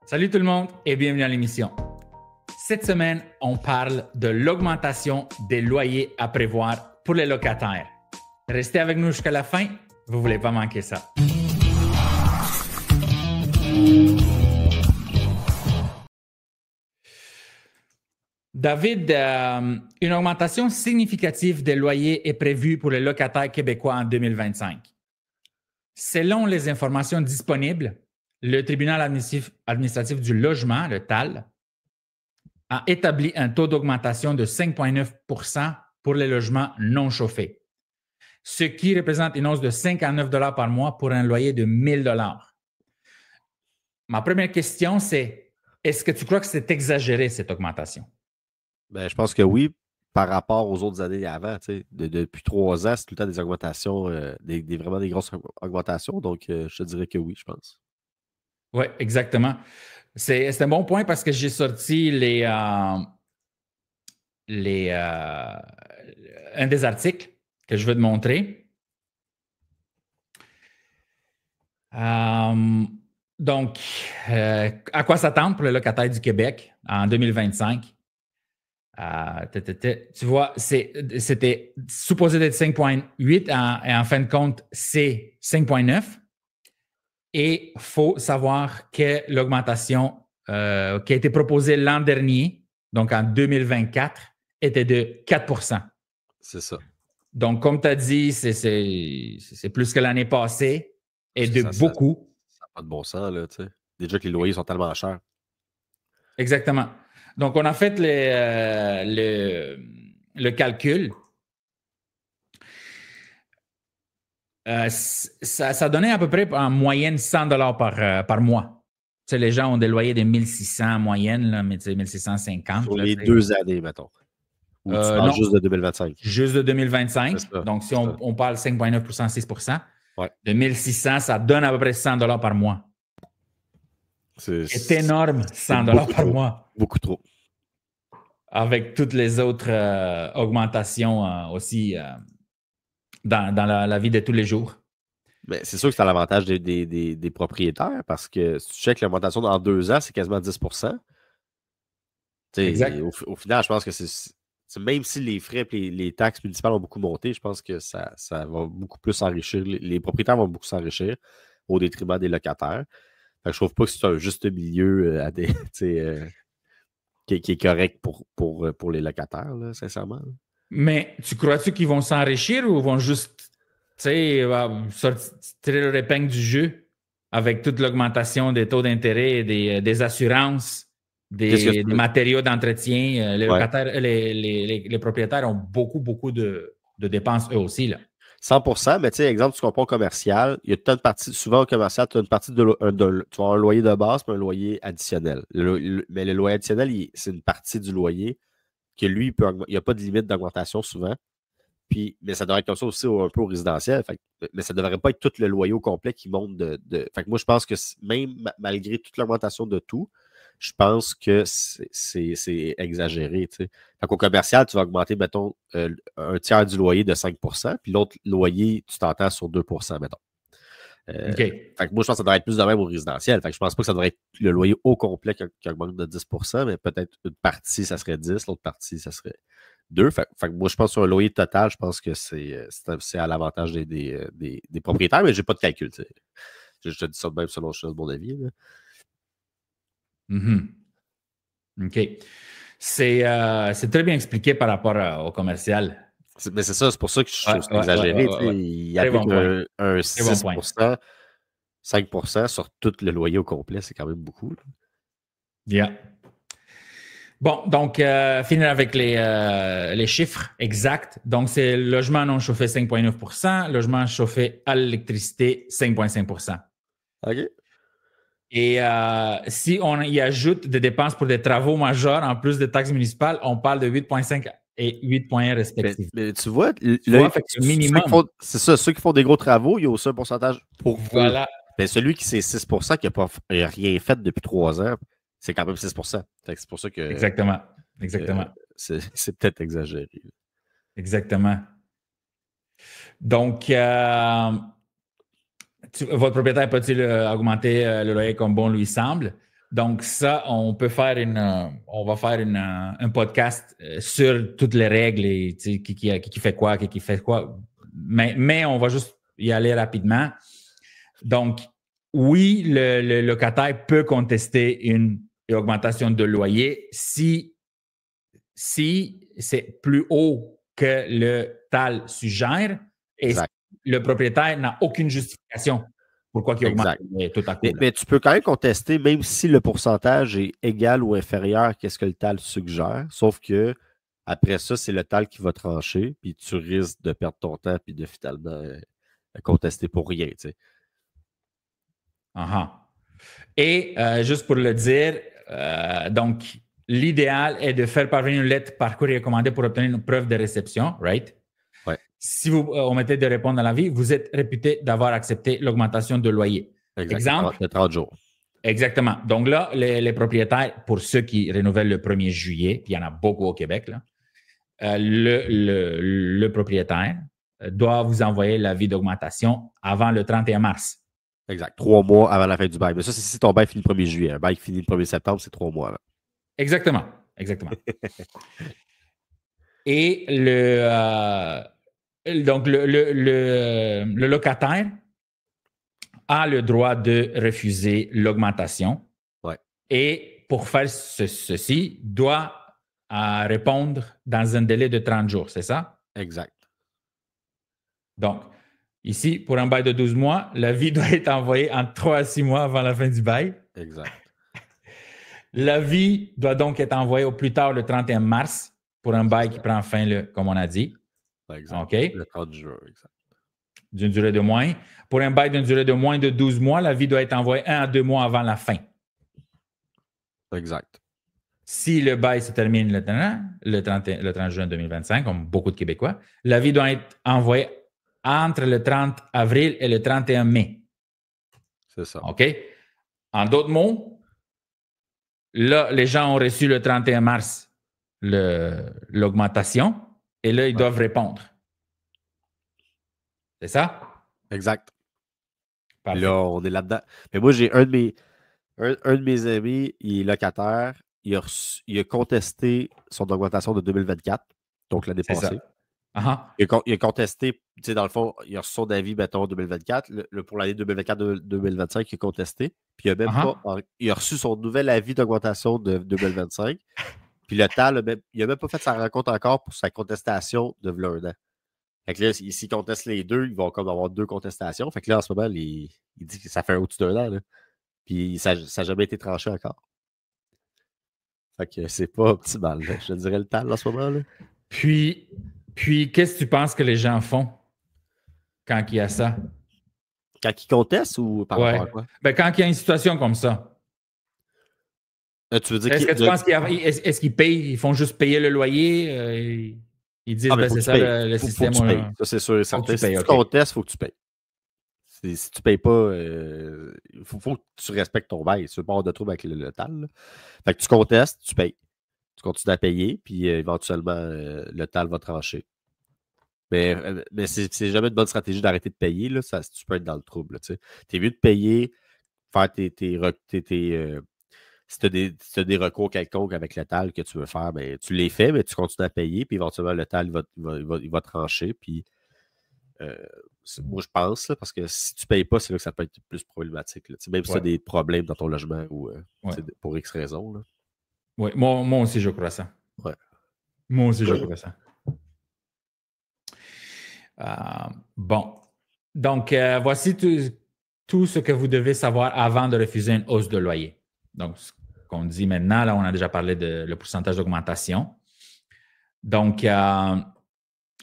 Salut tout le monde et bienvenue à l'émission. Cette semaine, on parle de l'augmentation des loyers à prévoir pour les locataires. Restez avec nous jusqu'à la fin, vous ne voulez pas manquer ça. David, une augmentation significative des loyers est prévue pour les locataires québécois en 2025. Selon les informations disponibles, le tribunal administratif du logement, le TAL, a établi un taux d'augmentation de 5,9 % pour les logements non chauffés, ce qui représente une hausse de 59 $ par mois pour un loyer de 1 000 $. Ma première question, c'est est-ce que tu crois que c'est exagéré, cette augmentation? Ben, je pense que oui, par rapport aux autres années avant. Depuis 3 ans, c'est tout le temps des augmentations, vraiment des grosses augmentations. Donc, je te dirais que oui, je pense. Oui, exactement. C'est un bon point parce que j'ai sorti un des articles que je veux te montrer. Donc, à quoi s'attendre pour le locataire du Québec en 2025? Tu vois, c'était supposé d'être 5,8 et en fin de compte, c'est 5,9. Et il faut savoir que l'augmentation qui a été proposée l'an dernier, donc en 2024, était de 4 %. C'est ça. Donc, comme tu as dit, c'est plus que l'année passée et de beaucoup. Ça n'a pas de bon sens, là, tu sais. Déjà que les loyers sont tellement chers. Exactement. Donc, on a fait le calcul. Ça donnait à peu près en moyenne 100 $ par mois. Tu sais, les gens ont des loyers de 1600 en moyenne, là, mais tu sais, 1650. Sur là, les 2 années, mettons. Ou tu parles non, juste de 2025? Juste de 2025. Ça, Donc, si on parle 5,9 %, 6 %, ouais. de 1600, ça donne à peu près 100 $ par mois. C'est énorme, 100 $ par mois. Beaucoup trop. Avec toutes les autres augmentations aussi dans la vie de tous les jours. Mais c'est sûr que c'est à l'avantage des propriétaires parce que si tu checkes l'augmentation dans 2 ans, c'est quasiment 10 %. Exact. Au final, je pense que même si les frais et les taxes municipales ont beaucoup monté, je pense que ça va beaucoup plus s'enrichir. Les propriétaires vont beaucoup s'enrichir au détriment des locataires. Fait que je trouve pas que c'est un juste milieu qui est correct pour les locataires, là, sincèrement. Mais tu crois-tu qu'ils vont s'enrichir ou vont juste tirer leur épingle du jeu avec toute l'augmentation des taux d'intérêt, des assurances, des matériaux d'entretien? Les propriétaires ont beaucoup de dépenses eux aussi, là. 100 %, mais tu sais, exemple, tu comprends au commercial, il y a toute une partie, souvent au commercial, tu as une partie tu vas avoir un loyer de base et un loyer additionnel. Mais le loyer additionnel, c'est une partie du loyer que lui, il n'y a pas de limite d'augmentation souvent. Mais ça devrait être comme ça aussi un peu au résidentiel. Mais ça ne devrait pas être tout le loyer au complet qui monte Fait que moi, je pense que même malgré toute l'augmentation de tout, je pense que c'est exagéré. Fait qu'au commercial, tu vas augmenter, mettons, un tiers du loyer de 5 %, puis l'autre loyer, tu t'entends sur 2 %, mettons. Fait que moi, je pense que ça devrait être plus de même au résidentiel. Fait que je pense pas que ça devrait être le loyer au complet qui augmente de 10 % mais peut-être une partie, ça serait 10, l'autre partie, ça serait 2. Fait que moi, je pense sur un loyer total, je pense que c'est à l'avantage des propriétaires, mais je n'ai pas de calcul. Je te dis ça de même selon mon avis. Là. OK. C'est très bien expliqué par rapport au commercial. Mais c'est ça, c'est pour ça que je trouve que c'est exagéré. Il applique un 6 %, 5 % sur tout le loyer au complet, c'est quand même beaucoup. Là. Yeah. Bon, donc, finir avec les chiffres exacts. Donc, c'est logement non chauffé 5,9 %, logement chauffé à l'électricité 5,5 %. OK. Et si on y ajoute des dépenses pour des travaux majeurs en plus des taxes municipales, on parle de 8,5 et 8,1 respectivement. Mais tu vois, minimum. C'est ça, ceux qui font des gros travaux, il y a aussi un pourcentage pour voilà. Mais celui qui c'est 6 % qui n'a rien fait depuis 3 ans, c'est quand même 6 %. C'est pour ça que. Exactement. C'est peut-être exagéré. Exactement. Donc, votre propriétaire peut-il augmenter le loyer comme bon lui semble? Donc, ça, on va faire un podcast sur toutes les règles et qui fait quoi, qui fait quoi. Mais on va juste y aller rapidement. Donc, oui, le locataire peut contester une augmentation de loyer si c'est plus haut que le TAL suggère et si le propriétaire n'a aucune justification pourquoi il augmente tout à coup. Mais tu peux quand même contester, même si le pourcentage est égal ou inférieur à ce que le TAL suggère, sauf que après ça, c'est le TAL qui va trancher, puis tu risques de perdre ton temps puis de finalement contester pour rien. Tu sais. Et juste pour le dire, donc, l'idéal est de faire parvenir une lettre par courrier recommandé pour obtenir une preuve de réception, right? Ouais. Si vous omettez de répondre à l'avis, vous êtes réputé d'avoir accepté l'augmentation de loyer. Exemple? De 30 jours. Exactement. Donc là, les propriétaires, pour ceux qui renouvellent le 1er juillet, puis il y en a beaucoup au Québec, là, le propriétaire doit vous envoyer l'avis d'augmentation avant le 31 mars. Exact. 3 mois avant la fin du bail. Mais ça, c'est si ton bail finit le 1er juillet. Un bail qui finit le 1er septembre, c'est 3 mois. Là. Exactement. Et donc, le locataire a le droit de refuser l'augmentation. Ouais. Et pour faire ceci, doit répondre dans un délai de 30 jours, c'est ça? Exact. Donc, ici, pour un bail de 12 mois, l'avis doit être envoyé en 3 à 6 mois avant la fin du bail. Exact. L'avis doit donc être envoyé au plus tard le 31 mars pour un bail qui prend fin, comme on a dit. Exact. Okay. Le 30 juin, exact. D'une durée de moins. Pour un bail d'une durée de moins de 12 mois, l'avis doit être envoyé 1 à 2 mois avant la fin. Exact. Si le bail se termine le 30 juin 2025, comme beaucoup de Québécois, l'avis doit être envoyé entre le 30 avril et le 31 mai. C'est ça. OK? En d'autres mots, là, les gens ont reçu le 31 mars l'augmentation et là, ils doivent répondre. C'est ça? Exact. Parfait. Là, on est là-dedans. Mais moi, j'ai un de mes amis, il est locataire. Il a contesté son augmentation de 2024, donc l'année passée. Il a contesté, tu sais, dans le fond, il a reçu son avis, mettons, 2024. Pour l'année 2024-2025, il a contesté. Puis il a reçu son nouvel avis d'augmentation de 2025. Puis le TAL, il n'a même pas fait sa rencontre encore pour sa contestation de un an. Fait que là, s'il conteste les deux, ils vont comme avoir 2 contestations. Fait que là, en ce moment, il dit que ça fait au-dessus d'un an. Là. Puis ça n'a jamais été tranché encore. Fait que c'est pas optimal, là. Je dirais le TAL en ce moment. Là. Puis qu'est-ce que tu penses que les gens font quand il y a ça? Quand ils contestent ou par rapport à quoi? Ben, quand il y a une situation comme ça. Tu veux dire est-ce que tu penses est-ce qu'ils payent, ils font juste payer le loyer? Ils disent, c'est ça le système. Faut que tu payes. Ça, c'est sûr et certain. Si tu contestes, il faut que tu payes. Si tu ne payes pas, il faut que tu respectes ton bail. Si tu veux pas avoir de trouble avec le TAL. Là. Fait que tu contestes, tu payes. Tu continues à payer, puis éventuellement, le TAL va trancher. Mais c'est jamais une bonne stratégie d'arrêter de payer. Là, tu peux être dans le trouble. Tu es mieux de payer, faire si tu as des recours quelconques avec le TAL que tu veux faire, ben, tu les fais, mais tu continues à payer, puis éventuellement, le TAL il va trancher. Puis, moi, je pense, là, parce que si tu ne payes pas, c'est là que ça peut être plus problématique. Là. Même si tu as des problèmes dans ton logement ou pour X raisons. Là. Oui, moi aussi, je crois ça. Ouais. Moi aussi, je crois ça. Bon. Donc, voici tout ce que vous devez savoir avant de refuser une hausse de loyer. Donc, ce qu'on dit maintenant, là, on a déjà parlé de le pourcentage d'augmentation. Donc,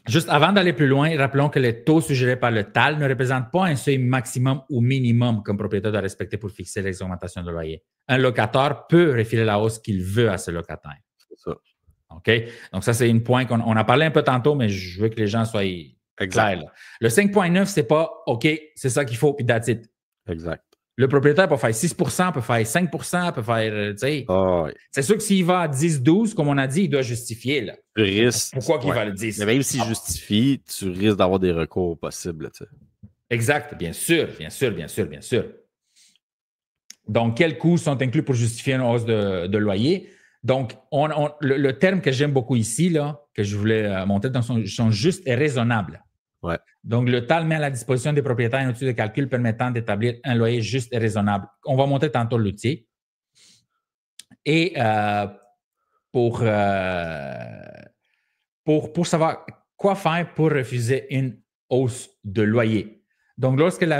juste avant d'aller plus loin, rappelons que les taux suggérés par le TAL ne représentent pas un seuil maximum ou minimum qu'un propriétaire doit respecter pour fixer les augmentations de loyer. Un locataire peut refiler la hausse qu'il veut à ce locataire. C'est ça. OK? Donc, ça, c'est un point qu'on a parlé un peu tantôt, mais je veux que les gens soient clairs. Là. Le 5,9, c'est pas OK, c'est ça qu'il faut, puis that's it. Exact. Le propriétaire peut faire 6 peut faire 5 peut faire, tu sais. Oui. C'est sûr que s'il va à 10, 12, comme on a dit, il doit justifier. Là. Pourquoi qu'il va le 10? Mais même s'il justifie, tu risques d'avoir des recours possibles. Tu sais. Exact, bien sûr. Donc, quels coûts sont inclus pour justifier une hausse de loyer? Donc, le terme que j'aime beaucoup ici, là, que je voulais monter dans sont justes et raisonnables. Ouais. Donc, le TAL met à la disposition des propriétaires un outil de calcul permettant d'établir un loyer juste et raisonnable. On va monter tantôt l'outil. Et pour savoir quoi faire pour refuser une hausse de loyer. Donc, lorsqu'il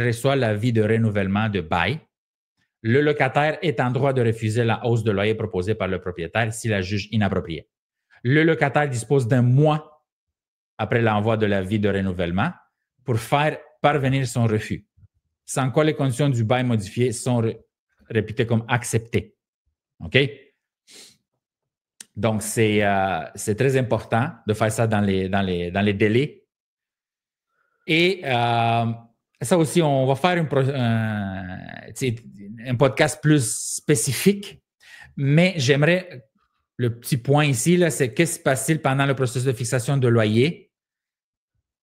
reçoit l'avis de renouvellement de bail, le locataire est en droit de refuser la hausse de loyer proposée par le propriétaire s'il la juge inappropriée. Le locataire dispose d'un mois après l'envoi de l'avis de renouvellement pour faire parvenir son refus, sans quoi les conditions du bail modifié sont réputées comme acceptées. OK? Donc, c'est très important de faire ça dans les délais. Et ça aussi, on va faire un podcast plus spécifique, mais j'aimerais, le petit point ici, là, c'est qu'est-ce qui se passe-t-il pendant le processus de fixation de loyer?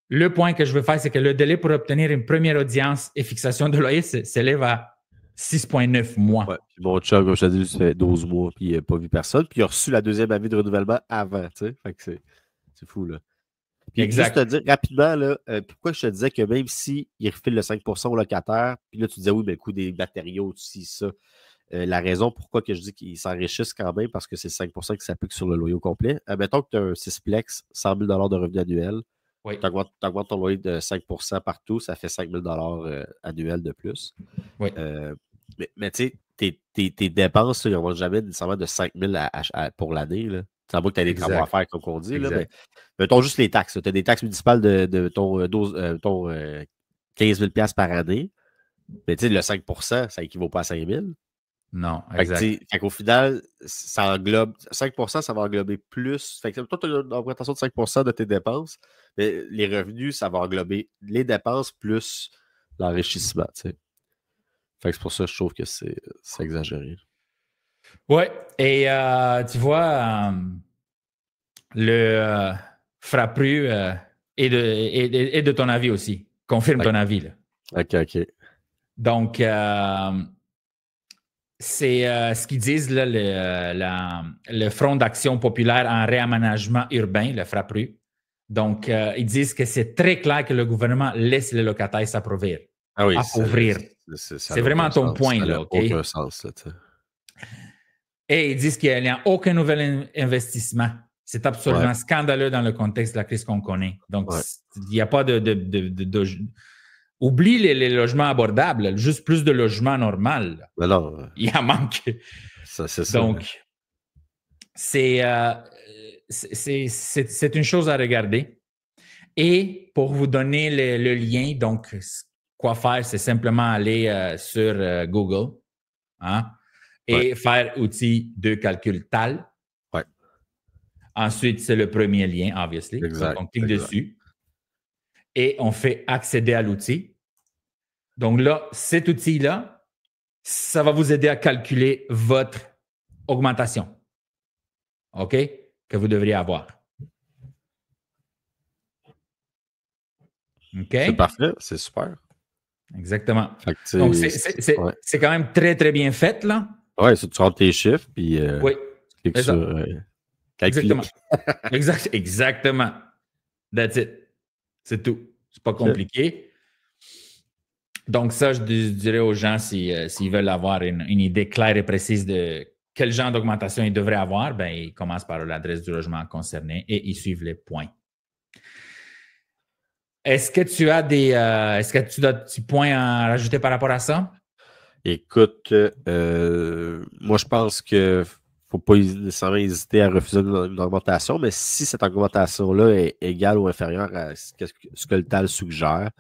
Le point que je veux faire, c'est que le délai pour obtenir une première audience et fixation de loyer s'élève à 6,9 mois. Ouais. Puis mon chum, comme je t'ai dit, ça fait 12 mois, puis il n'a pas vu personne. Puis il a reçu la deuxième avis de renouvellement avant, tu sais. Fait que c'est fou, là. Puis exact. juste te dire rapidement, là, pourquoi je te disais que même s'il refile le 5% au locataire, puis là, tu disais, oui, mais le coût des matériaux, aussi, ça. La raison pourquoi que je dis qu'ils s'enrichissent quand même, parce que c'est 5% qui s'applique sur le loyer au complet. Mettons que tu as un 6plex, 100 000 de revenus annuels. Oui. Tu augmentes ton loyer de 5% partout, ça fait 5 000 annuels de plus. Oui. Mais tu sais, tes dépenses, ils ne vont jamais nécessairement de 5 000 pour l'année. C'est en bas que tu as des travaux à faire, comme on dit. Là, mais mettons juste les taxes. Tu as des taxes municipales de ton 15 000 par année. Mais tu sais, le 5%, ça équivaut pas à 5 000. Non, exact. Fait qu'au final, ça englobe 5%, ça va englober plus. Fait que toi, tu as une augmentation de 5% de tes dépenses, mais les revenus, ça va englober les dépenses plus l'enrichissement. Tu sais. Fait que c'est pour ça que je trouve que c'est exagéré. Oui, et tu vois, le Frappru est de ton avis aussi. Confirme ton avis. Là. OK. Donc, c'est ce qu'ils disent, là, le Front d'action populaire en réaménagement urbain, le Frappru. Donc, ils disent que c'est très clair que le gouvernement laisse les locataires s'appauvrir. Ah oui, c'est vraiment ton point, là, OK? Aucun sens, là, Et ils disent qu'il n'y a aucun nouvel investissement. C'est absolument scandaleux dans le contexte de la crise qu'on connaît. Donc, il n'y a pas Oublie les logements abordables, juste plus de logements normaux. Non. Il en manque. Ça, c'est ça. Donc, c'est une chose à regarder. Et pour vous donner le lien, donc, quoi faire, c'est simplement aller sur Google et faire outil de calcul TAL. Ouais. Ensuite, c'est le premier lien, obviously. Exact. Donc, on clique dessus et on fait accéder à l'outil. Donc là, cet outil-là, ça va vous aider à calculer votre augmentation. OK? Que vous devriez avoir. OK? C'est parfait, c'est super. Exactement. Fait que donc, c'est quand même très, très bien fait, là. Oui, tu rentres tes chiffres, puis tu cliques sur calculer. Exactement. That's it. C'est tout. C'est pas compliqué. Donc, ça, je dirais aux gens, s'ils veulent avoir une idée claire et précise de quel genre d'augmentation ils devraient avoir, ben, ils commencent par l'adresse du logement concerné et ils suivent les points. Est-ce que tu as des petits points à rajouter par rapport à ça? Écoute, moi, je pense qu'il ne faut pas nécessairement hésiter à refuser une augmentation, mais si cette augmentation-là est égale ou inférieure à ce que le TAL suggère,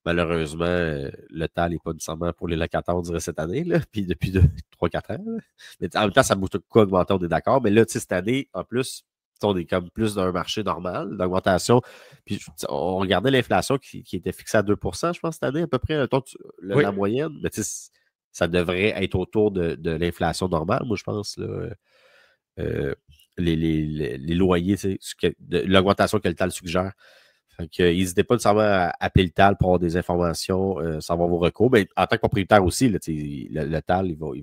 malheureusement, le TAL n'est pas nécessairement pour les locataires, on dirait, cette année, là, puis depuis 3-4 ans. Là. Mais en même temps, ça bouge quoi augmenter, on est d'accord. Mais là, cette année, en plus, on est comme plus d'un marché normal d'augmentation. Puis on regardait l'inflation qui était fixée à 2%, je pense, cette année, à peu près, la moyenne. Mais ça devrait être autour de l'inflation normale, moi, je pense. Là, les loyers, l'augmentation que le TAL suggère. Fait que, n'hésitez pas nécessairement à appeler le TAL pour avoir des informations, savoir vos recours. Mais en tant que propriétaire aussi, là, le TAL, ils vont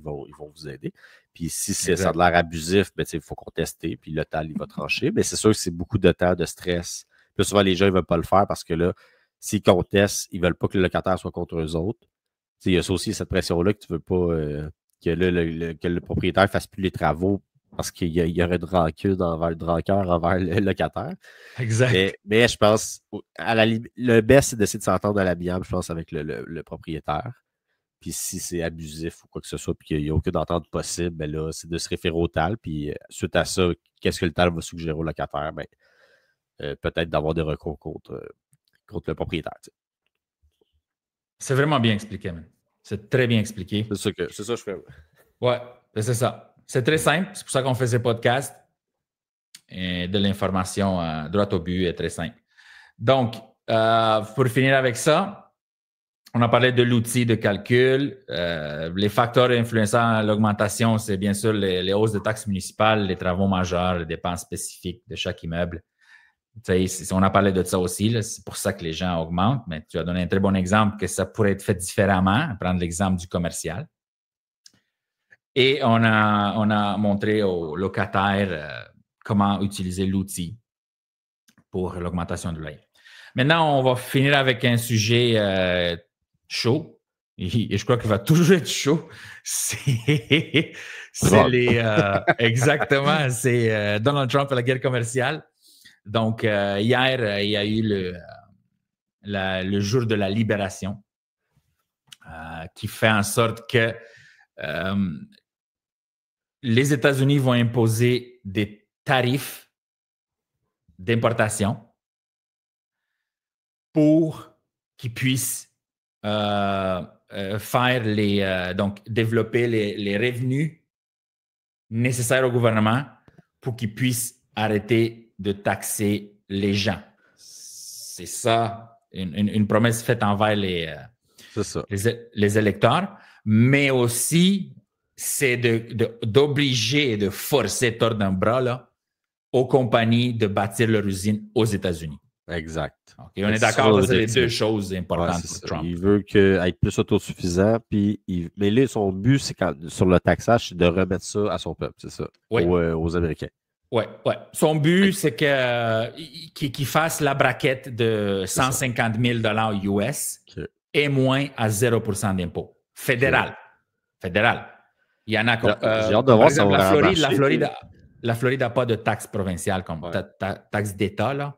vous aider. Puis si ça a l'air abusif, il faut contester, puis le TAL, il va trancher. Mais c'est sûr que c'est beaucoup de temps, de stress. Puis souvent, les gens ne veulent pas le faire parce que là, s'ils contestent, ils ne veulent pas que le locataire soit contre eux autres. Il y a aussi cette pression-là que tu ne veux pas que le propriétaire ne fasse plus les travaux parce qu'il y aurait de rancune envers le locataire. Exact. Mais je pense, le best, c'est d'essayer de s'entendre à l'amiable, je pense, avec le propriétaire. Puis si c'est abusif ou quoi que ce soit, puis qu'il n'y a aucune entente possible, ben là, c'est de se référer au TAL. Puis suite à ça, qu'est-ce que le TAL va suggérer au locataire? Ben, peut-être d'avoir des recours contre le propriétaire. T'sais. C'est vraiment bien expliqué, man. C'est très bien expliqué. C'est ça que je fais. Ouais, c'est ça. C'est très simple. C'est pour ça qu'on fait ces podcasts. Et de l'information droite au but est très simple. Donc, pour finir avec ça, on a parlé de l'outil de calcul. Les facteurs influençant l'augmentation, c'est bien sûr les hausses de taxes municipales, les travaux majeurs, les dépenses spécifiques de chaque immeuble. On a parlé de ça aussi, là, c'est pour ça que les gens augmentent, mais tu as donné un très bon exemple que ça pourrait être fait différemment. Prendre l'exemple du commercial. Et on a montré aux locataires comment utiliser l'outil pour l'augmentation du loyer. Maintenant, on va finir avec un sujet chaud. Et je crois qu'il va toujours être chaud. C'est exactement, c'est Donald Trump et la guerre commerciale. Donc, hier, il y a eu le jour de la libération qui fait en sorte que les États-Unis vont imposer des tarifs d'importation pour qu'ils puissent donc développer les revenus nécessaires au gouvernement pour qu'ils puissent arrêter de taxer les gens. C'est ça, une promesse faite envers les électeurs, mais aussi c'est d'obliger et de forcer, tordre un bras là, aux compagnies de bâtir leur usine aux États-Unis. Exact. Okay, on est d'accord, c'est les deux choses importantes pour Trump. Il veut être plus autosuffisant, mais là, son but, c'est sur le taxage, c'est de remettre ça à son peuple, c'est ça, aux Américains. Oui. Son but, c'est qu'il fasse la braquette de 150 000 $ US et moins à 0% d'impôt. Fédéral. Il y en a comme. J'ai hâte de voir ça. La Floride n'a pas de taxe provinciale comme taxe d'État. Là.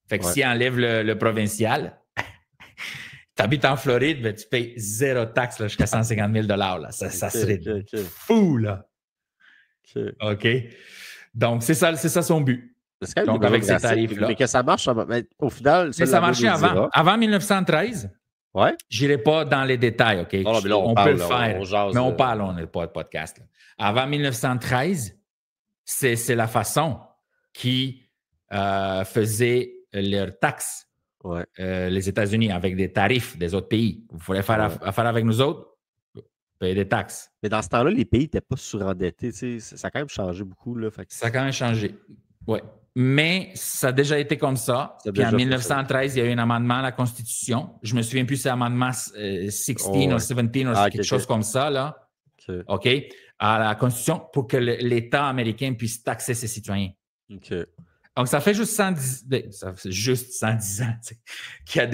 Fait que s'il enlève le provincial, tu habites en Floride, ben, tu payes 0 taxe là, jusqu'à 150 000 $. Là. Ça serait fou, là. OK. Donc, c'est ça son but. Donc, avec ces tarifs-là. Mais que ça marche, au final. Ça marchait avant. Avant 1913. Ouais. Je n'irai pas dans les détails, OK? Non, mais là, on peut le faire. Mais on parle, on n'est pas de podcast. Là. Avant 1913, c'est la façon qui faisait leurs taxes, les États-Unis, avec des tarifs des autres pays. Vous voulez faire affaire avec nous autres? Payer des taxes. Mais dans ce temps-là, les pays n'étaient pas surendettés. Ça a quand même changé beaucoup. Là, Ça a quand même changé. Oui. Mais ça a déjà été comme ça. Puis en 1913, il y a eu un amendement à la Constitution. Je ne me souviens plus si c'est l'amendement 16 ou 17 ou quelque chose comme ça. Là. OK? À la Constitution pour que l'État américain puisse taxer ses citoyens. OK. Donc, ça fait juste 110 ans qu'il y a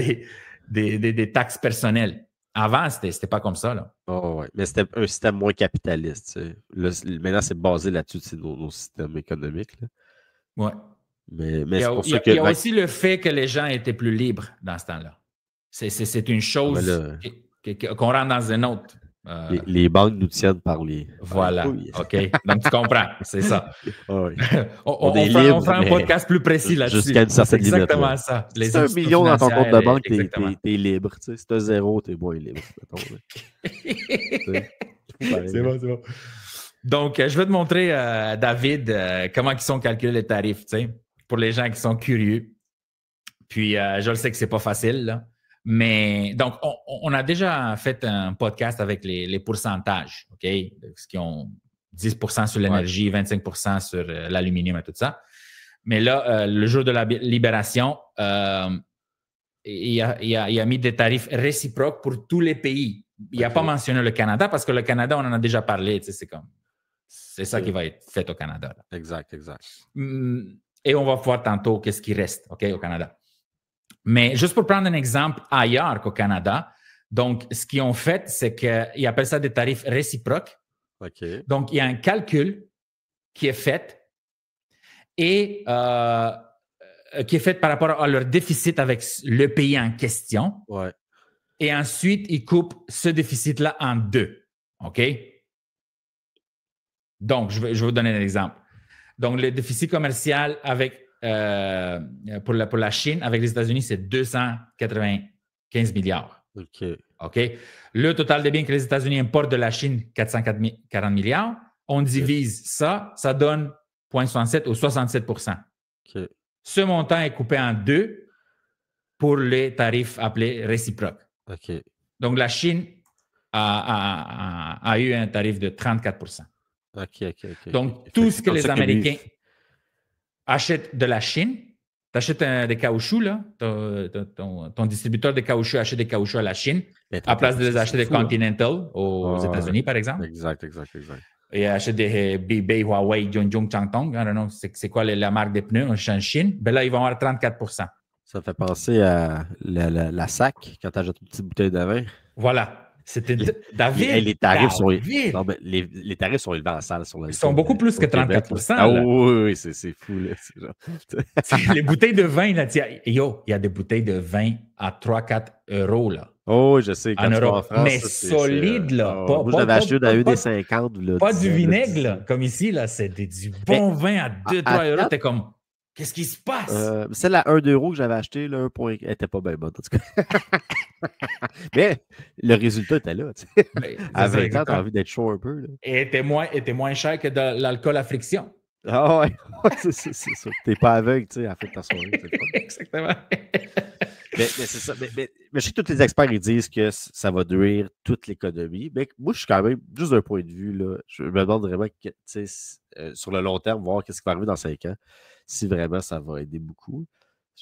des taxes personnelles. Avant, c'était pas comme ça. Là. Oh, ouais. Mais c'était un système moins capitaliste. Maintenant, c'est basé là-dessus, nos systèmes économiques. Oui. Mais c'est pour ça que. Il y a aussi le fait que les gens étaient plus libres dans ce temps-là. C'est une chose qu'on rentre dans un autre. Les banques nous tiennent par les. Voilà. OK. Donc, tu comprends. C'est ça. Oui. on fera un podcast plus précis là-dessus. Jusqu'à une certaine limite. Exactement ça. Si tu as 1 million dans ton compte de banque, t'es libre. Si tu as 0, t'es moins libre. C'est bon. Donc, je vais te montrer, David, comment ils sont calculés les tarifs, pour les gens qui sont curieux. Puis, je le sais que c'est pas facile, là. Mais donc, on a déjà fait un podcast avec les pourcentages, OK? Ce qui ont 10% sur l'énergie, 25% sur l'aluminium et tout ça. Mais là, le jour de la libération, il a mis des tarifs réciproques pour tous les pays. Il n'a pas mentionné le Canada parce que le Canada, on en a déjà parlé. C'est ça qui va être fait au Canada. Là. Exact. Et on va voir tantôt qu'est-ce qui reste au Canada. Mais juste pour prendre un exemple ailleurs qu'au Canada, donc, ce qu'ils ont fait, c'est qu'ils appellent ça des tarifs réciproques. Okay. Donc, il y a un calcul qui est fait et qui est fait par rapport à leur déficit avec le pays en question. Ouais. Et ensuite, ils coupent ce déficit-là en deux. OK? Donc, je vais vous donner un exemple. Donc, le déficit commercial pour la Chine avec les États-Unis, c'est 295 milliards. OK? Le total des biens que les États-Unis importent de la Chine, 440 milliards. On divise ça donne 0,67 ou 67 %. Ce montant est coupé en deux pour les tarifs appelés réciproques. Donc, la Chine a eu un tarif de 34 %. Donc, tout ce que les Américains achètent de la Chine, tu achètes des caoutchoucs, là, ton distributeur de caoutchoucs achète des caoutchoucs à la Chine, à place de les acheter des Continental aux États-Unis, par exemple. Exact. Et achète des BB, Huawei, Zhongzhong, Changtong, I don't know, c'est quoi la marque des pneus en Chine. Ben là, ils vont avoir 34 %. Ça fait penser à la SAC quand tu achètes une petite bouteille de vin. Voilà. C'était David. Les tarifs sont élevés en salle. Ils sont beaucoup plus que 34 %. Ah oui, c'est fou. Là, les bouteilles de vin, là, il y a des bouteilles de vin à 3-4 euros. Là. Oh, je sais. En Europe. Mais solide, là. Moi, je l'avais acheté dans des 50. Là, pas du vinaigre, là, comme ici. Là, c'est du bon vin à 2-3 euros. T'es comme, qu'est-ce qui se passe? Celle à 1 € que j'avais acheté, là, elle n'était pas bien bonne, en tout cas. Mais le résultat était là. Tu sais. À 20 ans, tu as envie d'être chaud un peu. Là. Et était moins cher que de l'alcool à friction. Ah ouais, c'est sûr. Tu n'es pas aveugle, tu sais, à la fin de ta soirée. Exactement. Mais c'est ça. Mais je sais que tous les experts ils disent que ça va nuire toute l'économie. Mais moi, je suis quand même, juste d'un point de vue, là, je me demande vraiment sur le long terme, voir ce qui va arriver dans 5 ans, si vraiment ça va aider beaucoup.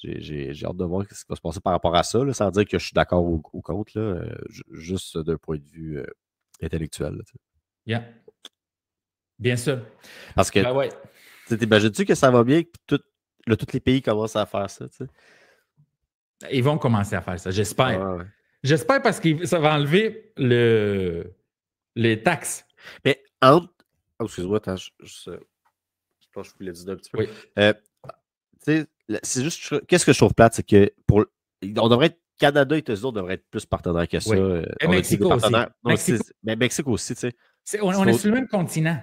J'ai hâte de voir ce qui va se passer par rapport à ça, là, sans dire que je suis d'accord ou contre, là, juste d'un point de vue intellectuel. Là, yeah. Bien sûr. Parce que, ouais. t'imagines-tu que ça va bien que tous les pays commencent à faire ça? T'sais? Ils vont commencer à faire ça, j'espère. Ouais. J'espère parce que ça va enlever les taxes. Mais entre... Oh, excuse-moi, attends, je pense que je voulais dire un petit peu. Oui. C'est juste... Qu'est-ce que je trouve plate, c'est que on devrait être... Canada et États-Unis, on devrait être plus partenaires que ça. Oui. Et Mexique aussi. Mais Mexique aussi, tu sais. On est sur le même continent.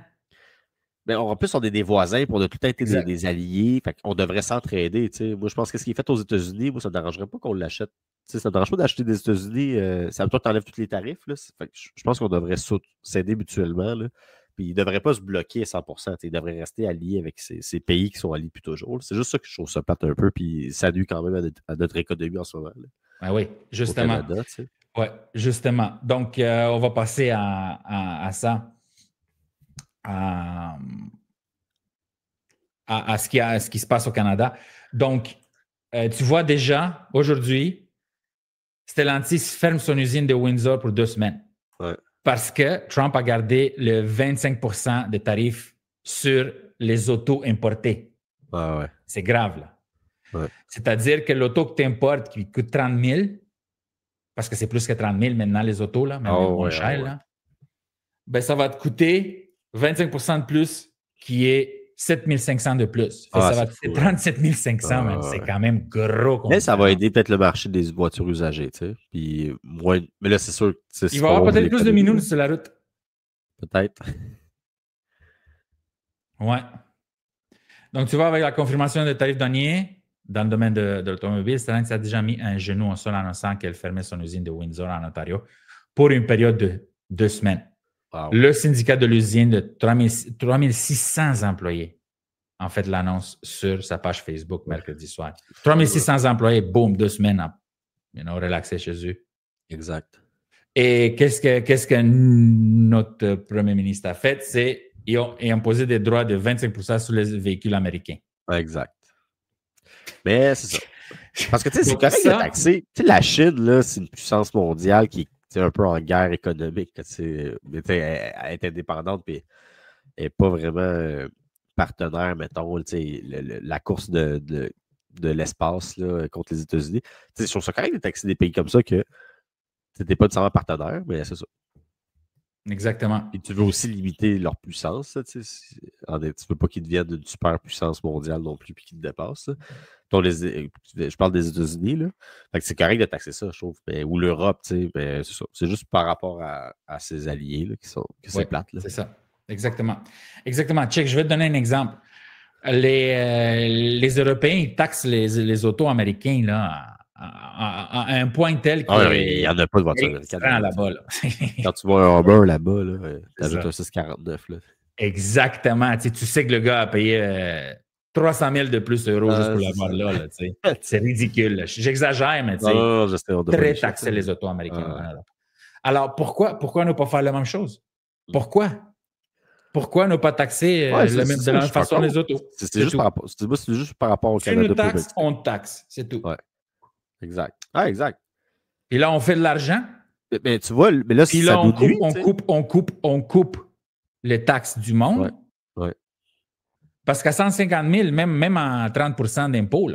Mais en plus, on est des voisins, puis on a tout le temps été des alliés. Fait on devrait s'entraider. Moi, je pense que ce qui est fait aux États-Unis, moi, ça ne me dérangerait pas qu'on l'achète. Ça ne me dérange pas d'acheter des États-Unis. Ça toi, t'enlèves tous les tarifs. Là. Fait que je pense qu'on devrait s'aider mutuellement. Là. Puis ils ne devraient pas se bloquer à 100%. Ils devraient rester alliés avec ces pays qui sont alliés depuis toujours. C'est juste ça que je trouve ça plate un peu. Puis ça nuit quand même à notre économie en ce moment. Là. Ah oui, justement. Canada, oui, justement. Donc, on va passer à ça. À ce qui se passe au Canada. Donc, tu vois déjà, aujourd'hui, Stellantis ferme son usine de Windsor pour 2 semaines. Ouais. Parce que Trump a gardé le 25 % de tarifs sur les autos importées. Ouais. C'est grave, là. Ouais. C'est-à-dire que l'auto que tu importes qui coûte 30 000, parce que c'est plus que 30 000 maintenant, les autos, là, même moins cher, là, ben, ça va te coûter 25 % de plus, qui est 7 500 de plus. Ça va te coûter 37 500, c'est quand même gros. Mais ça va aider peut-être le marché des voitures usagées, tu sais. Puis moins... Mais là, c'est sûr que il va y avoir peut-être plus de minous sur la route. Peut-être. Ouais. Donc, tu vois, avec la confirmation des tarifs douaniers dans le domaine de l'automobile, Stellantis a déjà mis un genou au sol en annonçant qu'elle fermait son usine de Windsor en Ontario pour une période de 2 semaines. Wow. Le syndicat de l'usine de 3600 employés a fait l'annonce sur sa page Facebook mercredi soir. 3600 employés, boum, 2 semaines à relaxer chez eux. Exact. Et qu'est-ce que notre premier ministre a fait? C'est qu'ils ont imposé des droits de 25 % sur les véhicules américains. Exact. Mais c'est ça. Parce que, tu sais, c'est Donc, correct de ça- taxer. Tu sais, la Chine, là, c'est une puissance mondiale qui est un peu en guerre économique. Tu sais, mais tu sais, elle est indépendante, puis elle n'est pas vraiment partenaire, mettons, tu sais, la course de l'espace là, contre les États-Unis. Tu sais, je trouve ça correct de taxer des pays comme ça que tu n'es pas nécessairement partenaire, mais c'est ça. Exactement. Et tu veux aussi limiter leur puissance. Là, tu ne veux pas qu'ils deviennent une super puissance mondiale non plus puis qu'ils te dépassent. Là. Donc, je parle des États-Unis. Là. Fait que c'est correct de taxer ça, je trouve. Ou l'Europe, c'est ça. C'est juste par rapport à ses alliés là, que c'est plate. Là. C'est ça. Exactement. Exactement. Check, je vais te donner un exemple. Les Européens, ils taxent les autos américains là, à un point tel qu'il il n'y en a pas de voiture américaine. Là-bas. Là. Quand tu vois un Hummer là-bas, là, tu ajoutes un 649. Là. Exactement. Tu sais que le gars a payé 300 000 de plus euros juste pour l'avoir là. C'est ridicule. Là. J'exagère, mais tu sais, très taxer les autos américains. Alors, pourquoi ne pas faire la même chose? Pourquoi ne pas taxer de la même façon les autos? C'est juste par rapport au Canada. Tu nous taxes, on te taxe. C'est tout. Ouais. Exact. Ah, exact. Et là, on fait de l'argent. Mais tu vois, mais là, puis là, on coupe les taxes du monde. Ouais. Parce qu'à 150 000, même en 30 % d'impôts,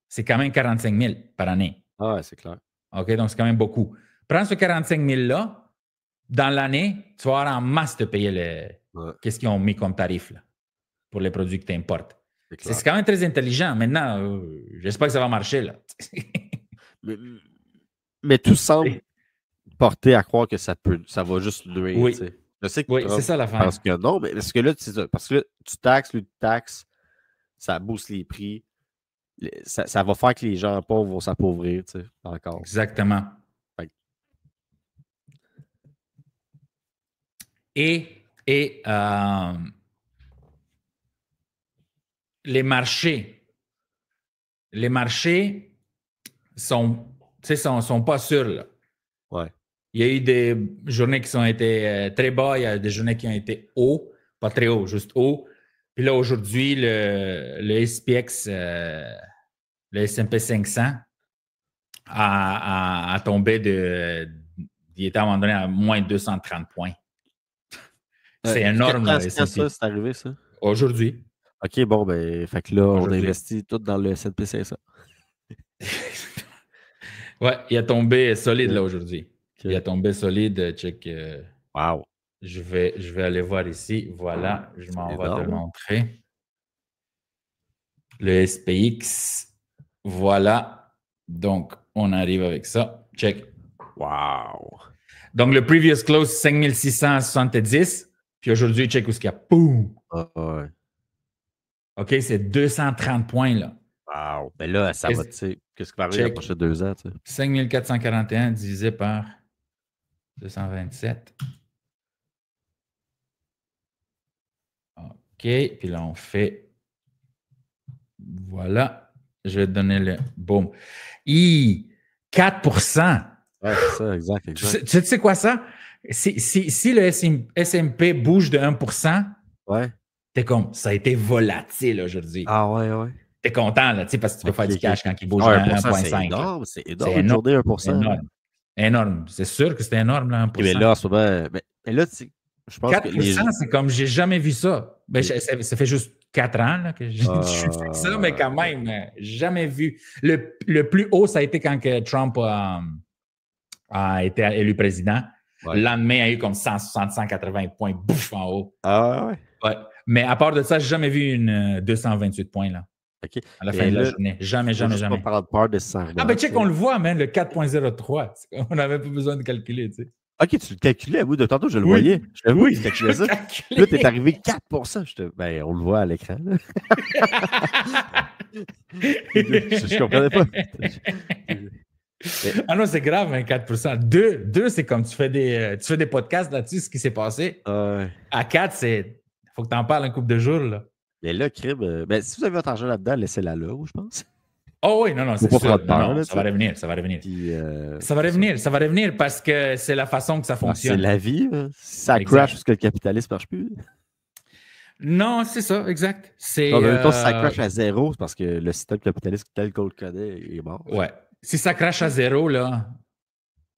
c'est quand même 45 000 par année. Ah, ouais, c'est clair. OK, donc c'est quand même beaucoup. Prends ce 45 000-là, dans l'année, tu vas avoir en masse de payer qu'est-ce qu'ils ont mis comme tarif là, pour les produits que tu importes. C'est quand même très intelligent. Maintenant, j'espère que ça va marcher. Là. mais tout semble porter à croire que ça va juste nuire. Oui, je sais que c'est ça l'affaire. Parce que non, mais parce que là, c'est ça. Parce que là, tu taxes, lui, tu taxes, ça booste les prix. Ça va faire que les gens pauvres vont s'appauvrir, tu sais, encore. Exactement. Ouais. Et les marchés sont pas sûrs. Là. Ouais. Il y a eu des journées qui ont été très bas, il y a des journées qui ont été hauts, pas très hauts, juste hauts. Puis là, aujourd'hui, le SPX, le S&P 500 a tombé il était à un moment donné à moins 230 points. C'est énorme. Quand ça, c'est arrivé, ça? Aujourd'hui. OK, bon, ben, fait que là, on investit tout dans le S&P 500. Ouais, il a tombé solide là aujourd'hui. Okay. Il a tombé solide. Check. Wow. Je vais aller voir ici. Voilà, je m'en vais te le montrer. Le SPX. Voilà. Donc, on arrive avec ça. Check. Wow. Donc, le previous close, 5670. Puis aujourd'hui, check où ce qu'il y a. Boum! Ouais. OK, c'est 230 points, là. Wow. Ben là, ça va, tu sais, qu'est-ce qui va arriver les prochains 2 ans, tu sais? 5441 divisé par 227. OK, puis là, on fait... Voilà. Je vais te donner le... Boum. 4%. Ouais, c'est ça, exact. Tu sais quoi ça? Si le S&P bouge de 1%, t'es comme, ça a été volatile aujourd'hui. Ah ouais. T'es content, là, tu sais, parce que tu peux faire du cash quand il bouge de 1,5. C'est énorme, aujourd'hui, 1%. Énorme. C'est sûr que c'est énorme, là, 1%. Mais là, en ce moment, mais là, je pense 4%, que c'est comme, j'ai jamais vu ça. Ben, ça fait juste 4 ans là, que je fais ça, mais quand même, jamais vu. Le plus haut, ça a été quand que Trump a été élu président. Ouais. Le lendemain, il y a eu comme 160, 180 points, bouf, en haut. Ah ouais. Mais à part de ça, j'ai jamais vu une 228 points, là. OK. À la fin de la journée. Jamais. Pas parler de peur de 100. Ah, ben, check, on le voit, man, le 4.03. On n'avait pas besoin de calculer, tu sais. OK, tu le calculais, oui, de tantôt, je le voyais. Oui, tu calculais ça. Là, tu es arrivé 4%. Ben, on le voit à l'écran. Je comprenais pas. Ah non, c'est grave, hein, 4%. 2, c'est comme tu fais des podcasts là-dessus, ce qui s'est passé. À 4, il faut que tu en parles un couple de jours. Là. Mais là, Crib, si vous avez votre argent là-dedans, laissez-la là, je pense. Oh oui, non, c'est sûr. Peur, ça va revenir. Puis, ça va revenir parce que c'est la façon que ça fonctionne. C'est la vie. Ça crash parce que le capitalisme ne marche plus. Non, c'est ça, exact. C'est, Non, mais mettons, si ça crash à 0, c'est parce que le système capitaliste tel qu'on le connaît est mort. ouais. Si ça crache à 0, là.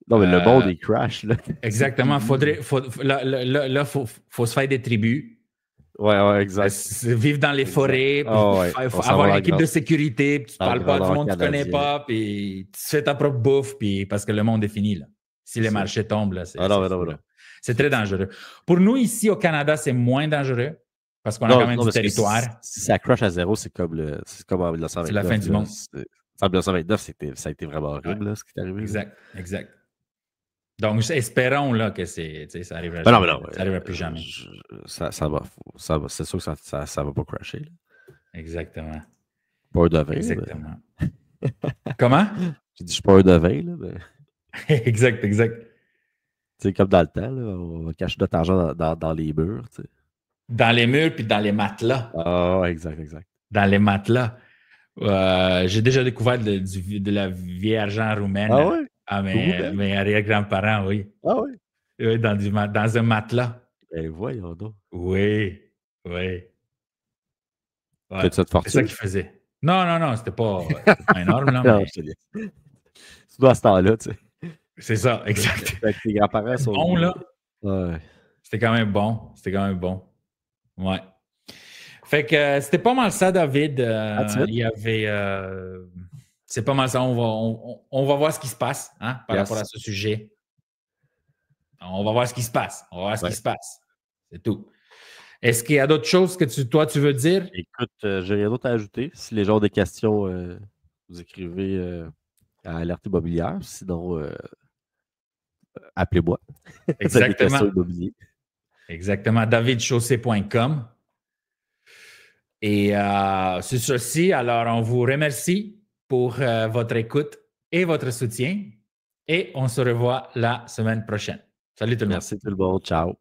Non, mais le monde, il crash, là. Exactement. Là, faut se faire des tribus. Ouais, exact. Vivre dans les forêts, On avoir une équipe de sécurité, puis tu ne parles pas du monde que tu ne connais canadien. pas, puis tu fais ta propre bouffe, puis parce que le monde est fini, là. Si les marchés tombent, là, c'est très dangereux. Pour nous, ici au Canada, c'est moins dangereux parce qu'on a quand même du territoire. Si ça crash à 0, c'est comme en 1929. C'est la fin du monde. En 1929, ça a été vraiment horrible, là, ce qui est arrivé. Exact. Donc, espérons là, que ça arrivera jamais. Ça n'arrivera plus jamais. Ça va, c'est sûr que ça va pas crasher. Là. Exactement. Pas un devin. Exactement. Comment? J'ai dit, je suis pas un devin. Là, mais... exact. Tu sais, comme dans le temps, là, on va cacher notre argent dans les murs. Tu sais. Dans les murs puis dans les matelas. Ah, exact. Dans les matelas. J'ai déjà découvert de la vieille argent roumaine. Ah ouais? À mes arrière-grands-parents, oui. Ah ouais? Oui, dans un matelas. Ben voyons donc. Oui. Ouais, c'est ça qu'ils faisaient. Non, c'était pas énorme. Là, non, je te dis. Surtout à ce temps-là, tu sais. C'est ça, exact. Tes grands-parents sont bon, là. Ouais. C'était quand même bon. Ouais. Fait que c'était pas mal ça, David. Il y avait... c'est pas mal ça. On va voir ce qui se passe par rapport à ce sujet. On va voir ce qui se passe. C'est tout. Est-ce qu'il y a d'autres choses que toi, tu veux dire? Écoute, j'ai rien d'autre à ajouter. Si les gens ont des questions, vous écrivez à Alerte Immobilière. Sinon, appelez-moi. Exactement. Exactement. davidchaussé.com. Et c'est ceci. Alors, on vous remercie pour votre écoute et votre soutien. Et on se revoit la semaine prochaine. Salut tout le monde. Merci tout le monde. Ciao.